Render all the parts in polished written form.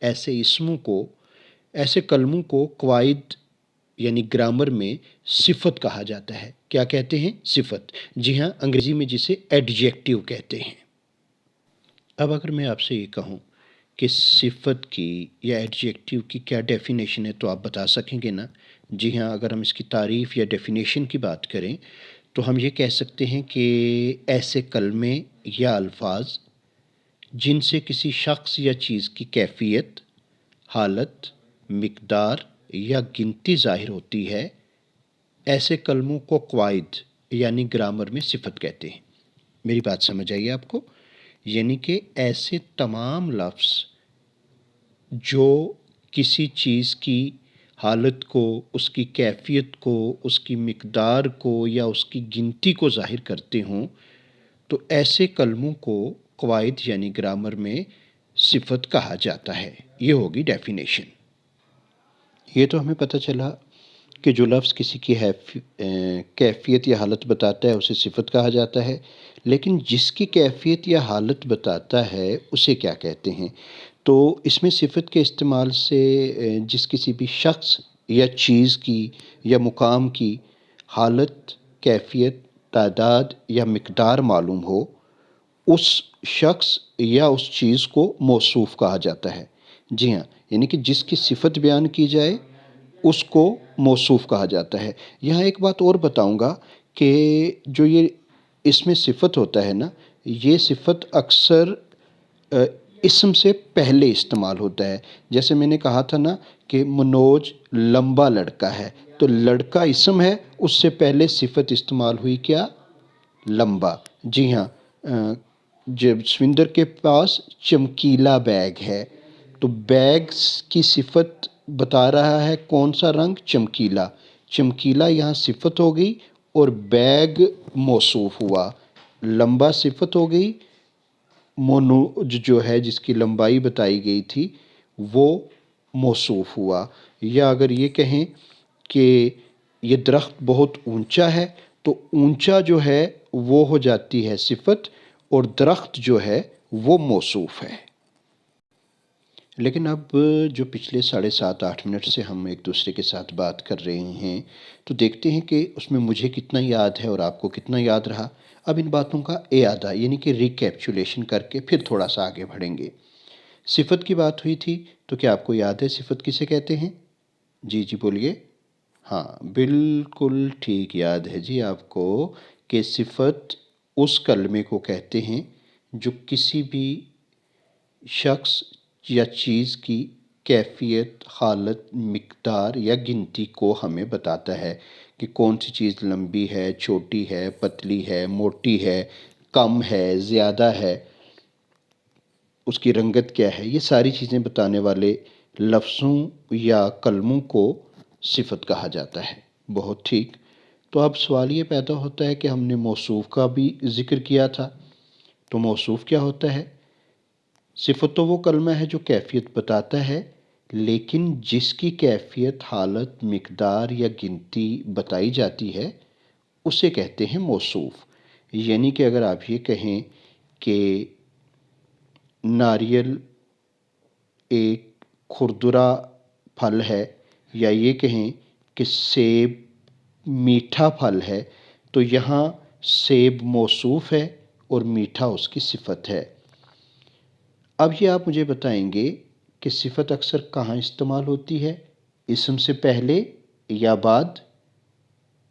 ایسے اسموں کو، ایسے کلموں کو قواعد یعنی گرامر میں صفت کہا جاتا ہے۔ کیا کہتے ہیں؟ صفت۔ جی ہاں، انگریزی میں جسے ایڈجیکٹیو کہتے ہیں۔ اب اگر میں آپ سے یہ کہوں کہ صفت کی یا ایڈجیکٹیو کی کیا ڈیفینیشن ہے تو آپ بتا سکیں گے نا؟ جی ہاں، اگر ہم اس کی تعریف یا ڈیفینیشن کی بات کریں تو ہم یہ کہہ سکتے ہیں کہ ایسے کلمے یا الفاظ جن سے کسی شخص یا چیز کی کیفیت، حالت، مقدار یا گنتی ظاہر ہوتی ہے، ایسے کلموں کو قواعد یعنی گرامر میں صفت کہتے ہیں۔ میری بات سمجھ آئی آپ کو؟ یعنی کہ ایسے تمام لفظ جو کسی چیز کی حالت کو، اس کی کیفیت کو، اس کی مقدار کو یا اس کی گنتی کو ظاہر کرتے ہوں، تو ایسے کلموں کو قواعد یعنی گرامر میں صفت کہا جاتا ہے۔ یہ ہوگی ڈیفینیشن۔ یہ تو ہمیں پتہ چلا کہ جو لفظ کسی کی کیفیت یا حالت بتاتا ہے اسے صفت کہا جاتا ہے، لیکن جس کی کیفیت یا حالت بتاتا ہے اسے کیا کہتے ہیں؟ تو اس میں صفت کے استعمال سے جس کسی بھی شخص یا چیز کی یا مقام کی حالت، کیفیت، تعداد یا مقدار معلوم ہو، اس شخص یا اس چیز کو موصوف کہا جاتا ہے۔ جی ہاں، یعنی کہ جس کی صفت بیان کی جائے اس کو موصوف کہا جاتا ہے۔ یہاں ایک بات اور بتاؤں گا کہ جو یہ اس میں صفت ہوتا ہے نا، یہ صفت اکثر اسم سے پہلے استعمال ہوتا ہے۔ جیسے میں نے کہا تھا نا کہ منوج لمبا لڑکا ہے، تو لڑکا اسم ہے، اس سے پہلے صفت استعمال ہوئی کیا؟ لمبا۔ جی ہاں، جسوندر کے پاس چمکیلا بیگ ہے، تو بیگ کی صفت بتا رہا ہے کون سا رنگ؟ چمکیلا۔ چمکیلا یہاں صفت ہو گئی اور بیگ موصوف ہوا۔ لمبا صفت ہو گئی، منوج جو ہے جس کی لمبائی بتائی گئی تھی وہ موصوف ہوا۔ یا اگر یہ کہیں کہ یہ درخت بہت اونچا ہے تو اونچا جو ہے وہ ہو جاتی ہے صفت اور درخت جو ہے وہ موصوف ہے۔ لیکن اب جو پچھلے 7.5-8 منٹ سے ہم ایک دوسرے کے ساتھ بات کر رہے ہیں تو دیکھتے ہیں کہ اس میں مجھے کتنا یاد ہے اور آپ کو کتنا یاد رہا۔ اب ان باتوں کا اعادہ یعنی کہ ریکیپچولیشن کر کے پھر تھوڑا سا آگے بڑھیں گے۔ صفت کی بات ہوئی تھی تو کیا آپ کو یاد ہے صفت کسے کہتے ہیں؟ جی بولیے۔ ہاں، بالکل ٹھیک یاد ہے جی آپ کو کہ صفت اس کلمے کو کہتے ہیں جو کسی بھی شخص یا چیز کی کیفیت، حالت، مقدار یا گنتی کو ہمیں بتاتا ہے کہ کون سی چیز لمبی ہے، چھوٹی ہے، پتلی ہے، موٹی ہے، کم ہے، زیادہ ہے، اس کی رنگت کیا ہے۔ یہ ساری چیزیں بتانے والے لفظوں یا کلموں کو صفت کہا جاتا ہے۔ بہت ٹھیک۔ تو اب سوال یہ پیدا ہوتا ہے کہ ہم نے موصوف کا بھی ذکر کیا تھا، تو موصوف کیا ہوتا ہے؟ صفت تو وہ کلمہ ہے جو کیفیت بتاتا ہے، لیکن جس کی کیفیت، حالت، مقدار یا گنتی بتائی جاتی ہے اسے کہتے ہیں موصوف۔ یعنی کہ اگر آپ یہ کہیں کہ ناریل ایک کھردرا پھل ہے، یا یہ کہیں کہ سیب میٹھا پھل ہے، تو یہاں سیب موصوف ہے اور میٹھا اس کی صفت ہے۔ اب یہ آپ مجھے بتائیں گے کہ صفت اکثر کہاں استعمال ہوتی ہے؟ اسم سے پہلے یا بعد؟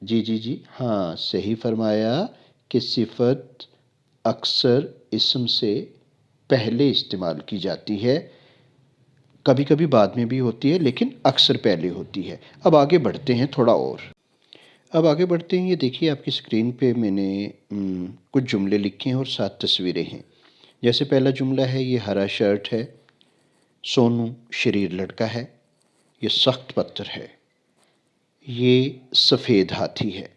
جی ہاں، صحیح فرمایا کہ صفت اکثر اسم سے پہلے استعمال کی جاتی ہے، کبھی کبھی بعد میں بھی ہوتی ہے لیکن اکثر پہلے ہوتی ہے۔ اب آگے بڑھتے ہیں تھوڑا اور۔ یہ دیکھیے آپ کی اسکرین پہ میں نے کچھ جملے لکھے ہیں اور 7 تصویریں ہیں۔ جیسے پہلا جملہ ہے، یہ ہرا شرٹ ہے، سونو شریر لڑکا ہے، یہ سخت پتھر ہے، یہ سفید ہاتھی ہے۔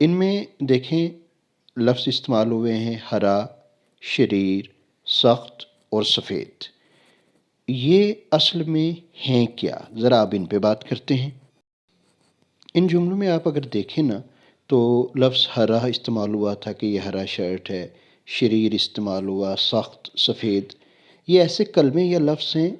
ان میں دیکھیں لفظ استعمال ہوئے ہیں ہرا، شریر، سخت اور سفید۔ یہ اصل میں ہیں کیا؟ ذرا اب ان پہ بات کرتے ہیں۔ ان جملوں میں آپ اگر دیکھیں نا تو لفظ ہرا استعمال ہوا تھا کہ یہ ہرا شرٹ ہے، شریر استعمال ہوا، سخت، سفید۔ یہ ایسے کلمے یا لفظ ہیں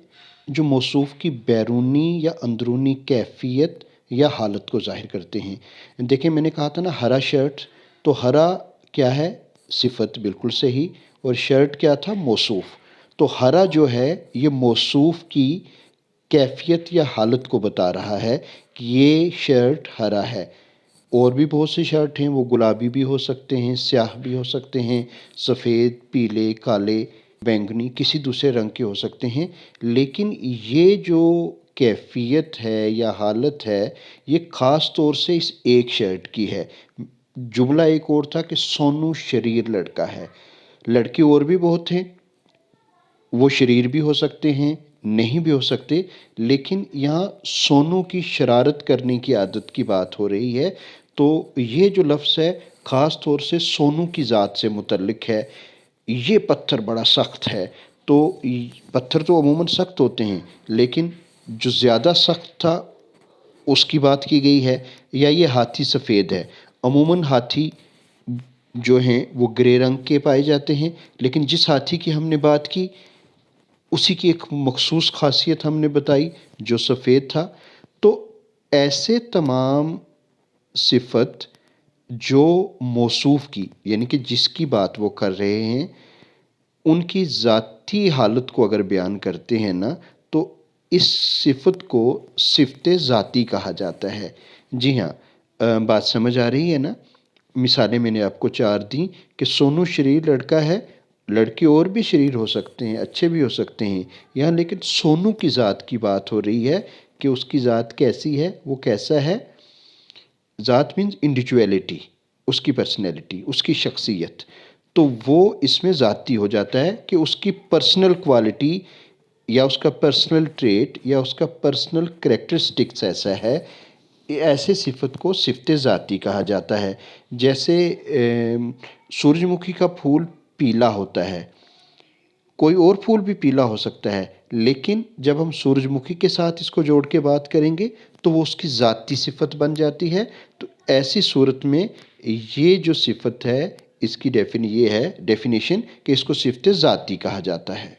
جو موصوف کی بیرونی یا اندرونی کیفیت یا حالت کو ظاہر کرتے ہیں۔ دیکھیں میں نے کہا تھا نا ہرا شرٹ، تو ہرا کیا ہے؟ صفت، بالکل صحیح، اور شرٹ کیا تھا؟ موصوف۔ تو ہرا جو ہے یہ موصوف کی کیفیت یا حالت کو بتا رہا ہے کہ یہ شرٹ ہرا ہے۔ اور بھی بہت سے شرٹ ہیں، وہ گلابی بھی ہو سکتے ہیں، سیاہ بھی ہو سکتے ہیں، سفید، پیلے، کالے، بینگنی، کسی دوسرے رنگ کے ہو سکتے ہیں، لیکن یہ جو کیفیت ہے یا حالت ہے یہ خاص طور سے اس ایک شرٹ کی ہے۔ جملہ ایک اور تھا کہ سونو شریر لڑکا ہے، لڑکے اور بھی بہت ہیں، وہ شریر بھی ہو سکتے ہیں، نہیں بھی ہو سکتے، لیکن یہاں سونو کی شرارت کرنے کی عادت کی بات ہو رہی ہے، تو یہ جو لفظ ہے خاص طور سے سونو کی ذات سے متعلق ہے۔ یہ پتھر بڑا سخت ہے، تو پتھر تو عموماً سخت ہوتے ہیں، لیکن جو زیادہ سخت تھا اس کی بات کی گئی ہے، یا یہ ہاتھی سفید ہے۔ عموماً ہاتھی جو ہیں وہ گرے رنگ کے پائے جاتے ہیں، لیکن جس ہاتھی کی ہم نے بات کی اسی کی ایک مخصوص خاصیت ہم نے بتائی جو سفید تھا۔ تو ایسے تمام صفت جو موصوف کی یعنی کہ جس کی بات وہ کر رہے ہیں ان کی ذاتی حالت کو اگر بیان کرتے ہیں نا، تو اس صفت کو صفت ذاتی کہا جاتا ہے۔ جی ہاں، بات سمجھ آ رہی ہے نا؟ مثالیں میں نے آپ کو 4 دیں کہ سونو شریر لڑکا ہے، لڑکے اور بھی شریر ہو سکتے ہیں، اچھے بھی ہو سکتے ہیں، یہاں لیکن سونو کی ذات کی بات ہو رہی ہے کہ اس کی ذات کیسی ہے، وہ کیسا ہے۔ ذات مینز انڈیویجویلٹی، اس کی پرسنالٹی، اس کی شخصیت، تو وہ اس میں ذاتی ہو جاتا ہے کہ اس کی پرسنل کوالٹی یا اس کا پرسنل ٹریٹ یا اس کا پرسنل کریکٹرسٹکس ایسا ہے، ایسے صفت کو صفت ذاتی کہا جاتا ہے۔ جیسے سورج مکھی کا پھول پیلا ہوتا ہے، کوئی اور پھول بھی پیلا ہو سکتا ہے، لیکن جب ہم سورج مکھی کے ساتھ اس کو جوڑ کے بات کریں گے تو وہ اس کی ذاتی صفت بن جاتی ہے۔ تو ایسی صورت میں یہ جو صفت ہے اس کی یہ ہے ڈیفینیشن کہ اس کو صفت ذاتی کہا جاتا ہے۔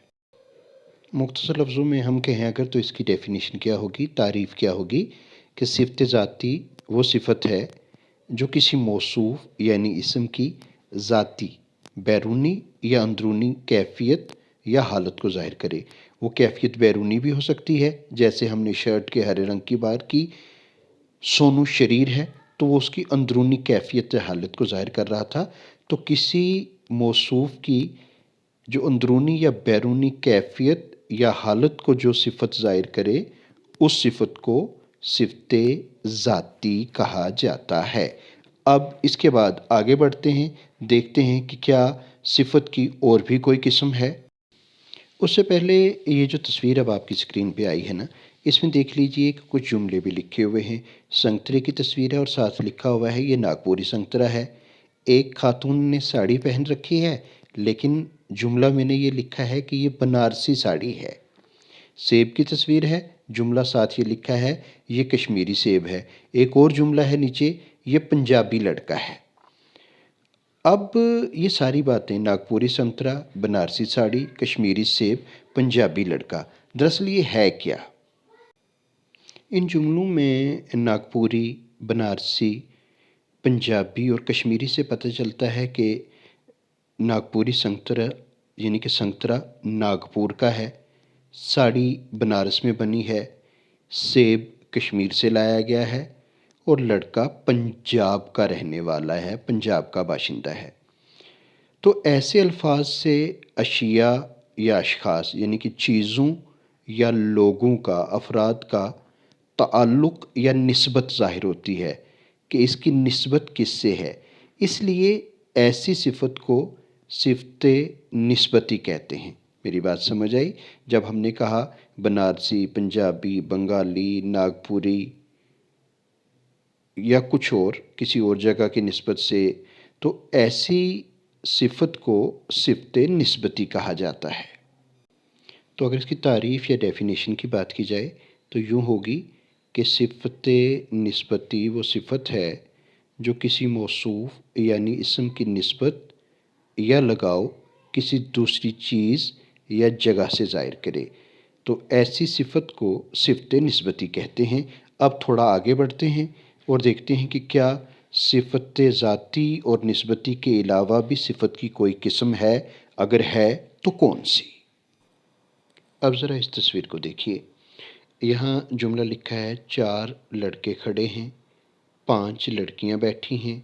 مختصر لفظوں میں ہم کہیں اگر تو اس کی ڈیفینیشن کیا ہوگی، تعریف کیا ہوگی کہ صفت ذاتی وہ صفت ہے جو کسی موصوف یعنی اسم کی ذاتی، بیرونی یا اندرونی کیفیت یا حالت کو ظاہر کرے۔ وہ کیفیت بیرونی بھی ہو سکتی ہے، جیسے ہم نے شرٹ کے ہرے رنگ کی بات کی، سونو شریر ہے تو وہ اس کی اندرونی کیفیت یا حالت کو ظاہر کر رہا تھا۔ تو کسی موصوف کی جو اندرونی یا بیرونی کیفیت یا حالت کو جو صفت ظاہر کرے اس صفت کو صفت ذاتی کہا جاتا ہے۔ اب اس کے بعد آگے بڑھتے ہیں، دیکھتے ہیں کہ کیا صفت کی اور بھی کوئی قسم ہے۔ اس سے پہلے یہ جو تصویر اب آپ کی اسکرین پہ آئی ہے نا، اس میں دیکھ لیجئے کہ کچھ جملے بھی لکھے ہوئے ہیں۔ سنگترے کی تصویر ہے اور ساتھ لکھا ہوا ہے یہ ناگپوری سنگترا ہے۔ ایک خاتون نے ساڑی پہن رکھی ہے، لیکن جملہ میں نے یہ لکھا ہے کہ یہ بنارسی ساڑی ہے۔ سیب کی تصویر ہے، جملہ ساتھ یہ لکھا ہے یہ کشمیری سیب ہے۔ ایک اور جملہ ہے نیچے، یہ پنجابی لڑکا ہے۔ اب یہ ساری باتیں ناگپوری سنترا، بنارسی ساڑی، کشمیری سیب، پنجابی لڑکا، دراصل یہ ہے کیا؟ ان جملوں میں ناگپوری، بنارسی، پنجابی اور کشمیری سے پتہ چلتا ہے کہ ناگپوری سنگترا یعنی کہ سنگترا ناگپور کا ہے، ساڑی بنارس میں بنی ہے، سیب کشمیر سے لایا گیا ہے اور لڑکا پنجاب کا رہنے والا ہے، پنجاب کا باشندہ ہے۔ تو ایسے الفاظ سے اشیاء یا اشخاص یعنی کہ چیزوں یا لوگوں کا، افراد کا تعلق یا نسبت ظاہر ہوتی ہے کہ اس کی نسبت کس سے ہے، اس لیے ایسی صفت کو صفت نسبتی کہتے ہیں۔ میری بات سمجھ آئی؟ جب ہم نے کہا بنارسی، پنجابی، بنگالی، ناگپوری یا کچھ اور کسی اور جگہ کی نسبت سے، تو ایسی صفت کو صفت نسبتی کہا جاتا ہے۔ تو اگر اس کی تعریف یا ڈیفینیشن کی بات کی جائے تو یوں ہوگی کہ صفت نسبتی وہ صفت ہے جو کسی موصوف یعنی اسم کی نسبت یا لگاؤ کسی دوسری چیز یا جگہ سے ظاہر کرے۔ تو ایسی صفت کو صفت نسبتی کہتے ہیں۔ اب تھوڑا آگے بڑھتے ہیں اور دیکھتے ہیں کہ کیا صفت ذاتی اور نسبتی کے علاوہ بھی صفت کی کوئی قسم ہے، اگر ہے تو کون سی؟ اب ذرا اس تصویر کو دیکھیے، یہاں جملہ لکھا ہے 4 لڑکے کھڑے ہیں، 5 لڑکیاں بیٹھی ہیں،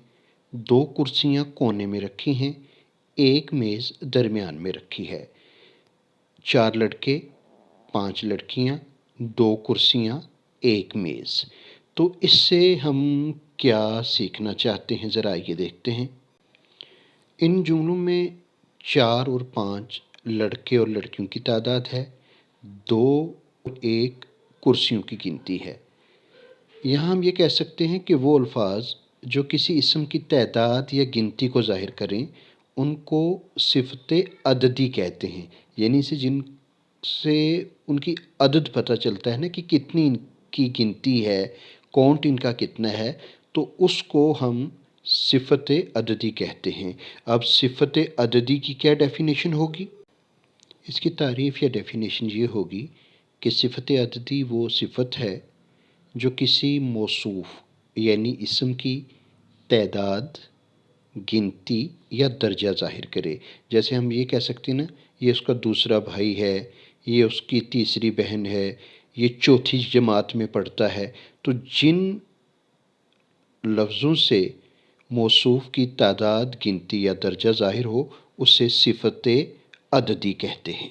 2 کرسیاں کونے میں رکھی ہیں، ایک میز درمیان میں رکھی ہے۔ 4 لڑکے، 5 لڑکیاں، 2 کرسیاں، ایک میز۔ تو اس سے ہم کیا سیکھنا چاہتے ہیں، ذرا یہ دیکھتے ہیں۔ ان جملوں میں 4 اور 5 لڑکے اور لڑکیوں کی تعداد ہے، 2 اور 1 کرسیوں کی گنتی ہے۔ یہاں ہم یہ کہہ سکتے ہیں کہ وہ الفاظ جو کسی اسم کی تعداد یا گنتی کو ظاہر کریں ان کو صفت عددی کہتے ہیں، یعنی جن سے ان کی عدد پتہ چلتا ہے نا کہ کتنی ان کی گنتی ہے، کاؤنٹ ان کا کتنا ہے، تو اس کو ہم صفت عددی کہتے ہیں۔ اب صفت عددی کی کیا ڈیفینیشن ہوگی؟ اس کی تعریف یا ڈیفینیشن یہ ہوگی کہ صفت عددی وہ صفت ہے جو کسی موصوف یعنی اسم کی تعداد، گنتی یا درجہ ظاہر کرے۔ جیسے ہم یہ کہہ سکتے ہیں نا، یہ اس کا دوسرا بھائی ہے، یہ اس کی تیسری بہن ہے، یہ چوتھی جماعت میں پڑھتا ہے۔ تو جن لفظوں سے موصوف کی تعداد، گنتی یا درجہ ظاہر ہو اسے صفت عددی کہتے ہیں۔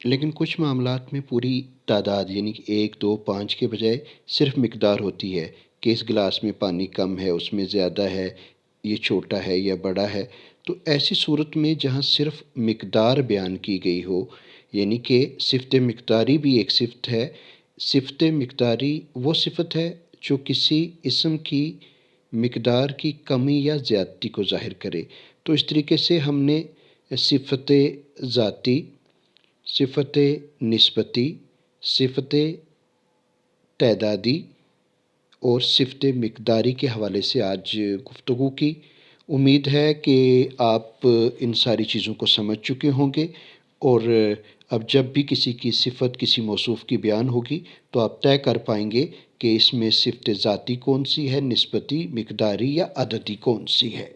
لیکن کچھ معاملات میں پوری تعداد یعنی کہ 1، 2، 5 کے بجائے صرف مقدار ہوتی ہے کہ اس گلاس میں پانی کم ہے، اس میں زیادہ ہے، یہ چھوٹا ہے یا بڑا ہے۔ تو ایسی صورت میں جہاں صرف مقدار بیان کی گئی ہو، یعنی کہ صفت مقداری بھی ایک صفت ہے۔ صفت مقداری وہ صفت ہے جو کسی اسم کی مقدار کی کمی یا زیادتی کو ظاہر کرے۔ تو اس طریقے سے ہم نے صفت ذاتی، صفت نسبتی، صفت تعدادی اور صفت مقداری کے حوالے سے آج گفتگو کی۔ امید ہے کہ آپ ان ساری چیزوں کو سمجھ چکے ہوں گے، اور اب جب بھی کسی کی صفت کسی موصوف کی بیان ہوگی تو آپ طے کر پائیں گے کہ اس میں صفت ذاتی کون سی ہے، نسبتی، مقداری یا عددی کون سی ہے۔